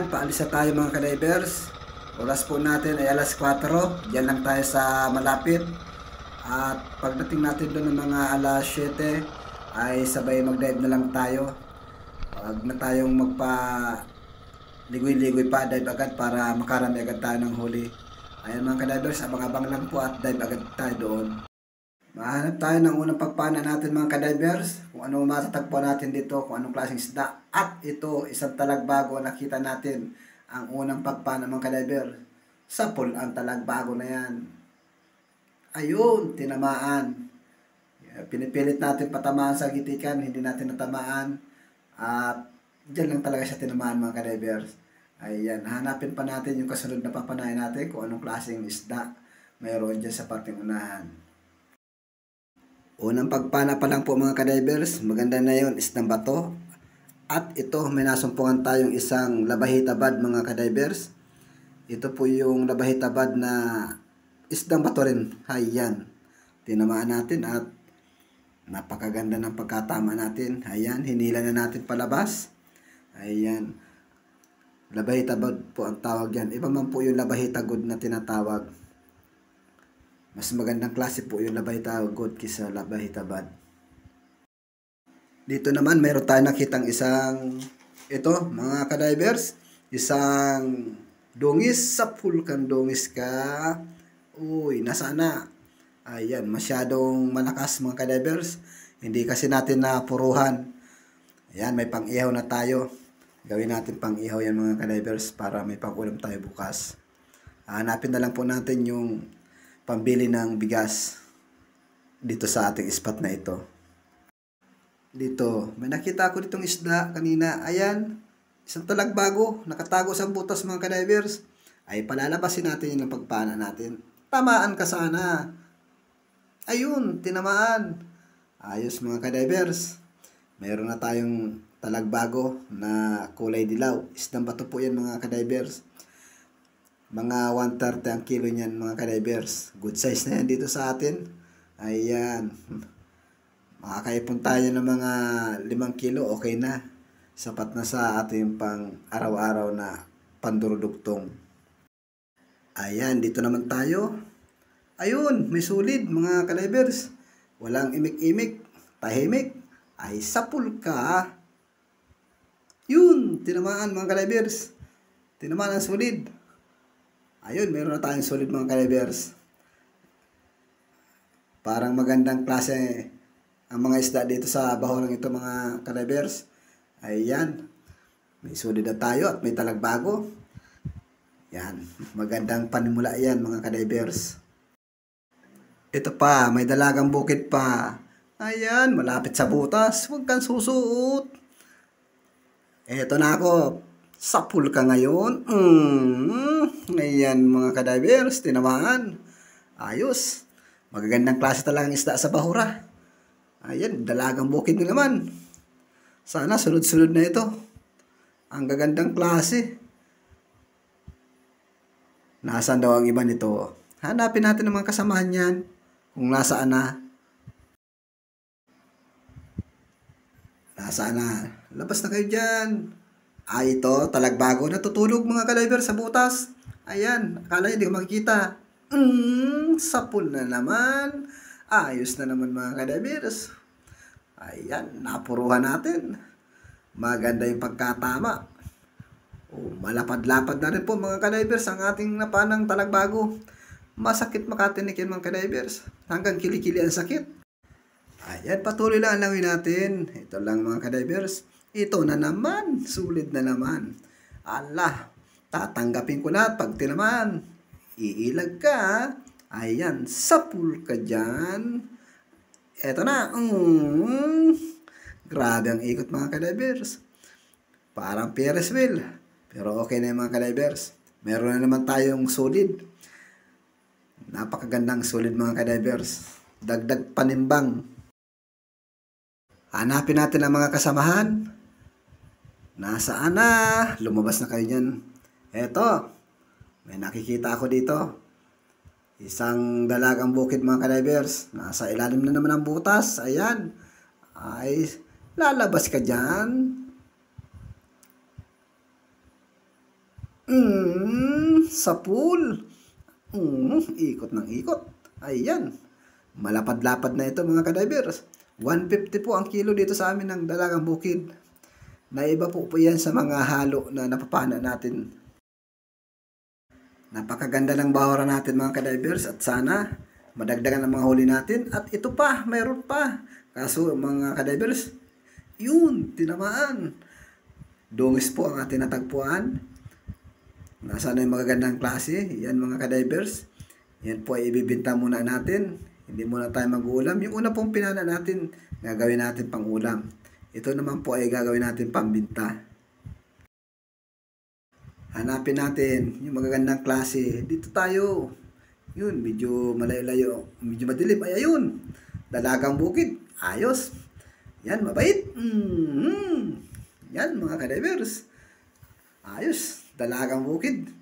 Ayan, paalis na tayo mga ka-divers. Oras po natin ay alas 4. Diyan lang tayo sa malapit. At pagdating natin doon ng mga alas 7 ay sabay mag-dive na lang tayo. Huwag na tayong magpa ligoy-ligoy pa, dive agad para makarami agad tayo ng huli. Ayan mga ka-divers, abang-abang lang po at dive agad tayo doon. Mahanap tayo ng unang pagpana natin mga ka-divers, kung ano matatagpuan natin dito, kung anong klaseng isda. At ito, isang talagbago, nakita natin ang unang pagpana mga ka-divers. Sapul ang talagbago na yan. Ayun, tinamaan. Pinipilit natin patamaan sa gitikan, hindi natin natamaan. At dyan lang talaga siya tinamaan mga ka-divers. Ayan, hanapin pa natin yung kasunod na papanayan natin kung anong klaseng isda mayroon dyan sa parting unahan. Unang pagpana pa lang po mga ka-divers, maganda na yun, isdang bato. At ito, may nasumpungan tayong isang labahitabad mga ka-divers. Ito po yung labahitabad na isdang bato rin. Ayan, tinamaan natin at napakaganda ng pagkatama natin. Ayan, hinila na natin palabas. Ayan, labahitabad po ang tawag yan. Iba man po yung labahitagod na tinatawag. Mas magandang klase po yung labahitagod kaysa labahitabad. Dito naman mayroon tayo nakitang isang, ito mga ka-divers, isang dungis. Sapul kang dungis ka. Uy, nasana. Ayan, masyadong malakas mga ka-divers. Hindi kasi natin napuruhan. Ayan, may pang-ihaw na tayo. Gawin natin pang-ihaw yan mga ka-divers para may pang-ulam tayo bukas. Hanapin na lang po natin yung pambili ng bigas dito sa ating spot na ito. Dito, may nakita ako ditong isda kanina. Ayan, isang talagbago, nakatago sa butas mga ka-divers. Ay, palalabasin natin yung pagpana natin. Tamaan ka sana. Ayun, tinamaan. Ayos mga ka-divers. Mayroon na tayong talagbago na kulay dilaw. Isdang bato po yan mga ka-divers. Mga 130 ang kilo niyan mga ka-divers. Good size na yan dito sa atin. Ayan. Makakaipon tayo ng mga 5 kilo. Okay na. Sapat na sa ating pang araw-araw na pandurudugtong. Ayan. Dito naman tayo. Ayun. May sulid mga ka-divers. Walang imik-imik. Tahimik. Ay sapul ka. Yun. Tinamaan mga ka-divers. Tinamaan ang sulid. Ayun, meron na tayong solid mga ka-divers. Parang magandang klase ang mga isda dito sa bahurang ito mga ka-divers. Ayan, may solid na tayo at may talagbago. Yan, magandang panimula yan mga ka-divers. Ito pa, may dalagang bukid pa. Ayan, malapit sa butas. Huwag kang susuot. Eto na ako. Sapul ka ngayon. Ayan mga ka-divers, tinamaan. Ayos. Magagandang klase talagang isda sa bahura. Ayan, dalagang bukid na naman. Sana sunod-sunod na ito. Ang gagandang klase. Nasaan daw ang iba nito? Hanapin natin ang mga kasamahan yan. Kung nasaan na. Nasaan na? Labas na kayo dyan. Ay, ito, talagbago. Natutulog mga ka-divers sa butas. Ayan, akala nyo hindi ko makikita. Sapul na naman. Ayos na naman mga ka-divers. Ayan, napuruhan natin. Maganda yung pagkatama. Malapad-lapad na rin po mga ka-divers ang ating napanang talagbago. Masakit makatinik yan mga ka-divers. Hanggang kilikili ang sakit. Ayan, patuloy lang ang lawin natin. Ito lang mga ka-divers. Ito na naman, sulit na naman. Allah, tatanggapin ko na pag tinaman. Iilag ka. Ayan, sapul ka dyan. Ito na. Grabe ang ikot mga ka-divers. Parang Ferris wheel. Pero okay na yung mga ka-divers. Meron na naman tayong solid. Napakagandang solid mga ka-divers. Dagdag panimbang. Hanapin natin ang mga kasamahan. Nasaan na? Lumabas na kayo dyan. Eto, may nakikita ako dito. Isang dalagang bukid mga ka-divers. Nasa ilalim na naman ang butas. Ayan. Ay, lalabas ka dyan. Sa pool. Ikot ng ikot. Ayan. Malapad-lapad na ito mga kadivers. 150 po ang kilo dito sa amin ng dalagang bukid. Naiba po yan sa mga halo na napapana natin. Napakaganda ng bahura natin mga kadivers at sana madagdagan ang mga huli natin. At ito pa, mayroon pa. Kaso mga kadivers, yun, tinamaan. Dungis po ang ating natagpuan. Nasaan na yung magagandang klase. Yan mga kadivers. Yan po ay ibibinta muna natin. Hindi muna tayo mag-uulam. Yung una pong pinana natin, gagawin natin pang ulam. Ito naman po ay gagawin natin pambinta. Hanapin natin yung magagandang klase. Dito tayo. Yun, medyo malayo-layo. Medyo madilim. Ay, ayun. Dalagang bukid. Ayos. Yan, mabait. Yan, mga kadivers. Ayos. Dalagang bukid.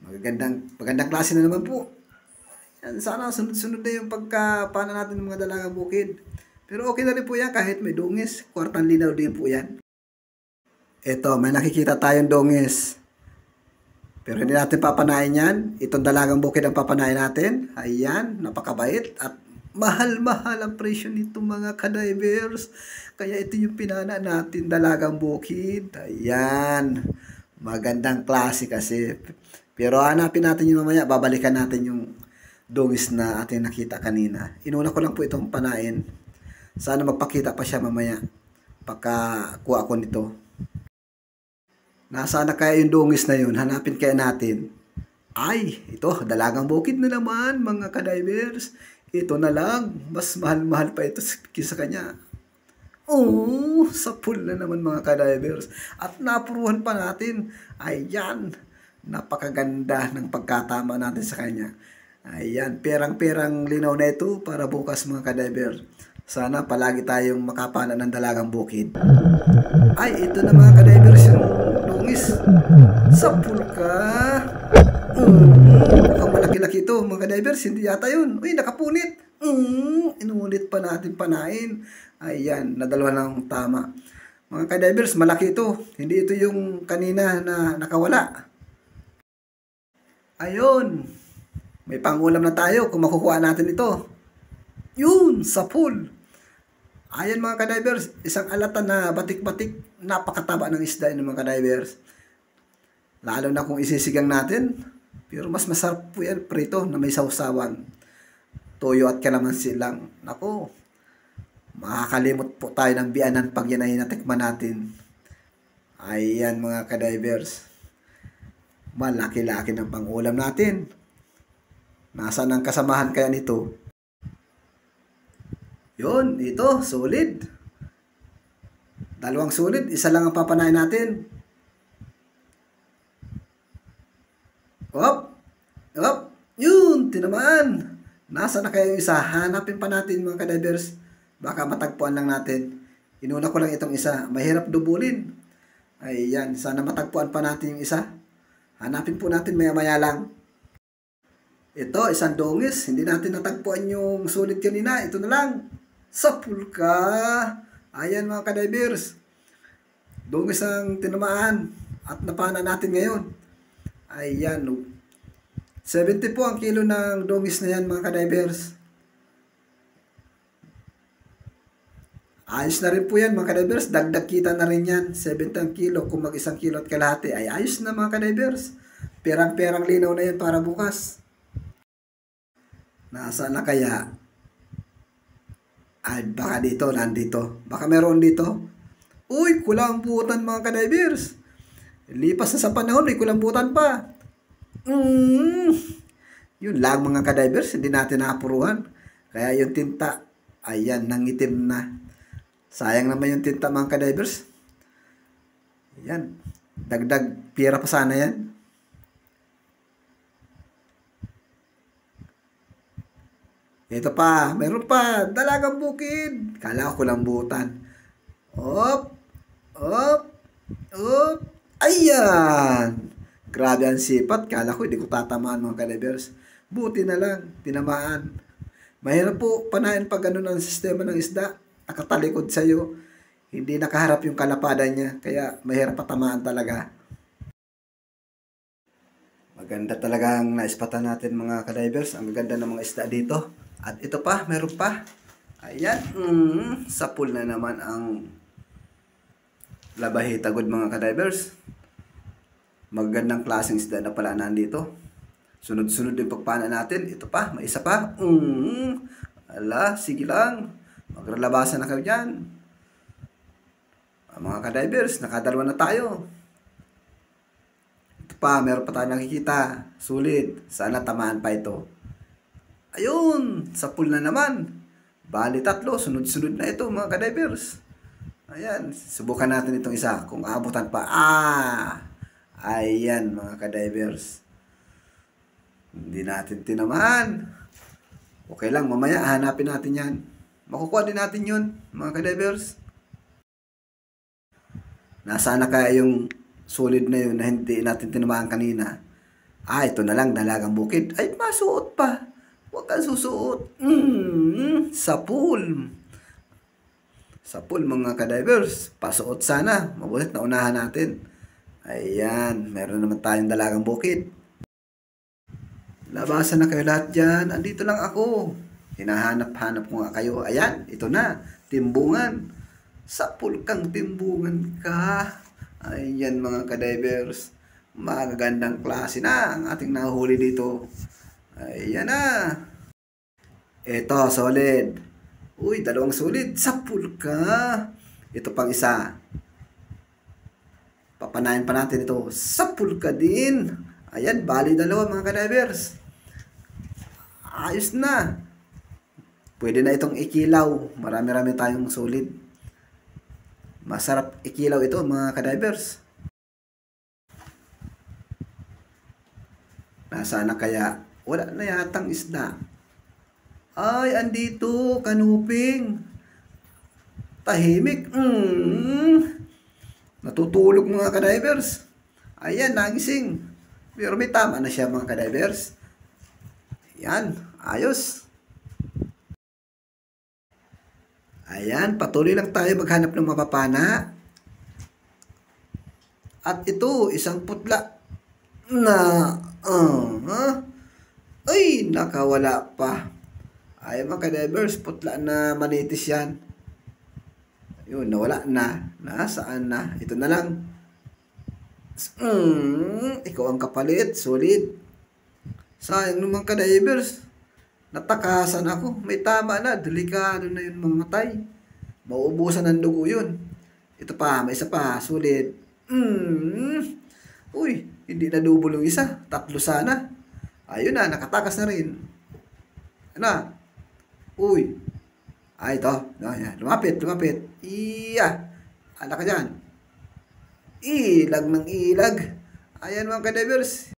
Magandang klase na naman po. Yan, sana sunod-sunod na yung pagkapana natin ng mga dalagang bukid. Pero okay na rin po yan kahit may dungis. Kwartang linaw din po yan. Ito, may nakikita tayong dungis. Pero hindi natin papanain yan. Itong dalagang bukid ang papanain natin. Ayan, napakabait. At mahal-mahal ang presyo nito mga kadivers. Kaya ito yung pinana natin, dalagang bukid. Ayan. Magandang klase kasi. Pero hanapin natin yung mamaya. Babalikan natin yung dungis na ating nakita kanina. Inuna ko lang po itong panain. Sana magpakita pa siya mamaya. Pagkakuha ko nito. Nasaan na kaya yung dungis na yun? Hanapin kaya natin. Ay, ito, dalagang bukid na naman mga kadivers. Ito na lang. Mas mahal-mahal pa ito kisa kanya. Sa pool na naman mga kadivers. At napuruhan pa natin. Ayan. Napakaganda ng pagkatama natin sa kanya. Ayan, perang-perang linaw na ito para bukas mga kadivers. Sana palagi tayong makapana ng dalagang bukid. Ay, ito na mga kadivers yung dungis. Sa pool ka. Mukhang malaki-laki ito mga kadivers. Hindi yata yun. Uy, nakapunit. Inulit pa natin panain. Ayan, nadalawa ng tama. Mga kadivers, malaki ito. Hindi ito yung kanina na nakawala. Ayun. May pangulam na tayo kung makukuha natin ito. Yun, sa pool. Ayan mga kadivers, isang alatan na batik-batik. Napakataba ng isda yun mga kadivers. Lalo na kung isisigang natin. Pero mas masarap po yan prito na may sausawan. Toyo at kalamansi lang. Naku, makakalimot po tayo ng biyanan pag yan ay natikman natin. Ayan mga kadivers. Malaki-laki ng pangulam natin. Nasaan ang kasamahan kaya nito? Yun, ito, solid. Dalawang solid, isa lang ang papanain natin. Yun, tinamaan. Nasaan na kaya yung isa? Hanapin pa natin mga kadivers. Baka matagpuan lang natin. Inuna ko lang itong isa. Mahirap dubulin. Ayan, sana matagpuan pa natin yung isa. Hanapin po natin maya-maya lang. Ito, isang dungis. Hindi natin natagpuan yung sulit kanina. Ito na lang. Sa pool ka. Ayan mga kadivers. Dungis ang tinamaan. At napana natin ngayon. Ayan. 70 po ang kilo ng dungis na yan mga kadivers. Ayos na rin po yan mga kadivers. Dagdag kita na rin yan. 70 ang kilo. Kung mag 1 kilo at kalahati. Ay ayos na mga kadivers. Perang-perang linaw na yan para bukas. Nasaan na kaya? Ay, baka dito, nandito. Baka meron dito. Uy, kulambutan mga kadivers. Lipas na sa panahon, may kulambutan pa. Yun lang mga kadivers, hindi natin naapuruhan. Kaya yung tinta, ayan, nangitim na. Sayang naman yung tinta mga kadivers. Ayan, dagdag pira pa sana yan. Ito pa, meron pa, dalagang bukid. Kala ko kulambutan. Ayan. Grabe ang sipat. Kala ko hindi ko tatamaan mga kadivers. Buti na lang, tinamaan. Mahirap po panahin pag ganun ang sistema ng isda. Nakatalikod sa'yo. Hindi nakaharap yung kalapadan niya. Kaya mahirap patamaan talaga. Maganda talagang naispatan natin mga kadivers. Ang ganda ng mga isda dito. At ito pa, meron pa. Ayan, sa pool na naman ang labahita good mga kadivers. Magandang klaseng isda na pala nandito. Sunod-sunod yung pagpana natin. Ito pa, may isa pa. Ala, sige lang. Maglalabasan na kayo dyan. Mga kadivers, nakadalawa na tayo. Ito pa, meron pa tayo nakikita. Sulit. Sana tamaan pa ito. Ayun, sa pool na naman. Bali tatlo, sunod-sunod na ito mga kadivers. Ayan, subukan natin itong isa. Kung aabutan pa. Ayan mga kadivers. Hindi natin tinamaan. Okay lang, mamaya hanapin natin yan. Makukuha din natin yun mga kadivers. Nasaan na kaya yung solid na yun na hindi natin tinamaan kanina? Ito na lang, dalagang bukid. Ay, masuot pa. Huwag kang susuot. Sa pool. Sa pool mga kadivers. Pasuot sana. Mabulit na unahan natin. Ayan, meron naman tayong dalagang bukid. Labasan na kayo lahat dyan. Andito lang ako. Hinahanap-hanap ko nga kayo. Ayan, ito na. Timbungan. Sa pool kang timbungan ka. Ayan mga kadivers. Magagandang klase na ang ating nahuli dito. Ayan na. Ito, solid. Uy, dalawang solid. Sa pool ka. Ito pang isa. Papanayin pa natin ito. Sa pool ka din. Ayan, bali dalawa mga kadivers. Ayos na. Pwede na itong ikilaw. Marami-rami tayong solid. Masarap ikilaw ito mga kadivers. Nasaan na kaya? Wala na yatang isda. Ay, andito. Kanuping. Tahimik. Natutulog mga kadivers. Ayan, nagising. Pero may tama na siya mga kadivers. Ayan, ayos. Ayan, patuloy lang tayo maghanap ng mapapana. At ito, isang putla na ay, nakawala pa. Ay mga kadivers, putla na manitis yan. Ayun, nawala na. Nasaan na? Ito na lang. Ikaw ang kapalit, solid. Sayang naman kadivers. Natakasan ako. May tama na. Delikado na yun mamatay. Mauubusan ng dugo yun. Ito pa, may isa pa. Sulit. Uy, hindi na double yung isa. Tatlo sana. Ayun na, nakatakas na rin. Ano? Uy. Ito. Lumapit, lumapit. Ala ka dyan. Ilag ng ilag. Ayan mga kadivers.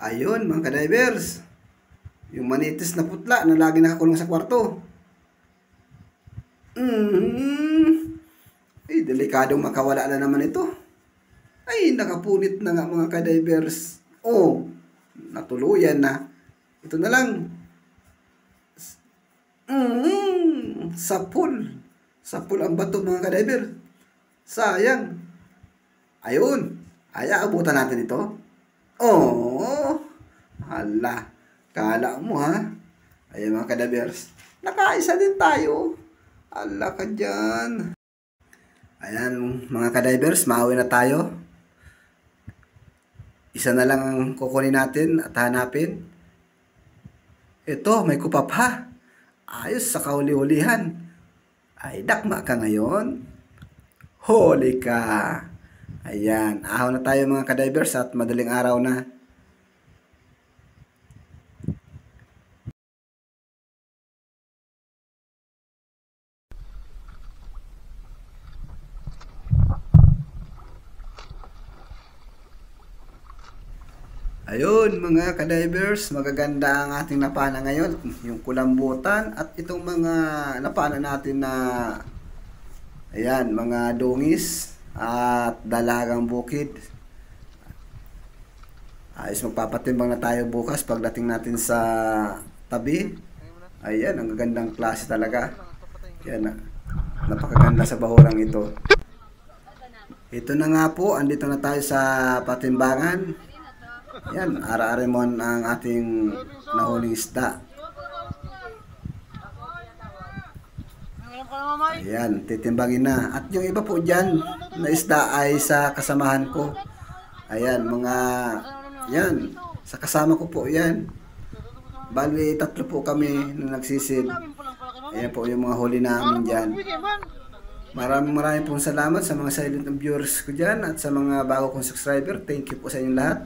Ayun mga kadivers. Yung manitis na putla na lagi nakakulong sa kwarto. Ay, delikadong makawala na naman ito. Ay, nakapunit na nga mga kadivers. Natuluyan na. Ito na lang. Sa pool. Sa pool ang bato mga kadivers. Sayang. Ayun. Abutan natin ito. Hala. Kala mo ha. Ayun mga kadivers. Nakaisa din tayo. Hala ka dyan. Ayan mga kadivers. Mauwi na tayo. Isa na lang ang kukunin natin at hanapin. Ito, may kupa pa. Ayos sa kahuli-hulihan. Ay, dakma ka ngayon. Huli ka. Ayan, ahon na tayo mga kadivers at madaling araw na. Ayun mga kadivers, magaganda ang ating napana ngayon. Yung kulambutan at itong mga napana natin na ayan, mga dungis at dalagang bukid. Ayos, magpapatimbang na tayo bukas pagdating natin sa tabi. Ayan, ang gagandang klase talaga. Ayan, napakaganda sa bahurang ito. Ito na nga po, andito na tayo sa patimbangan. Yan, ara-arimon ang ating nahuling isda. Ayan, titimbangin na. At yung iba po dyan na isda ay sa kasamahan ko. Ayan, yan, sa kasama ko po yan. Bali, 3 po kami na nagsisid. Ayan po yung mga huli namin dyan. Maraming pong salamat sa mga silent viewers ko dyan at sa mga bago kong subscriber. Thank you po sa inyong lahat.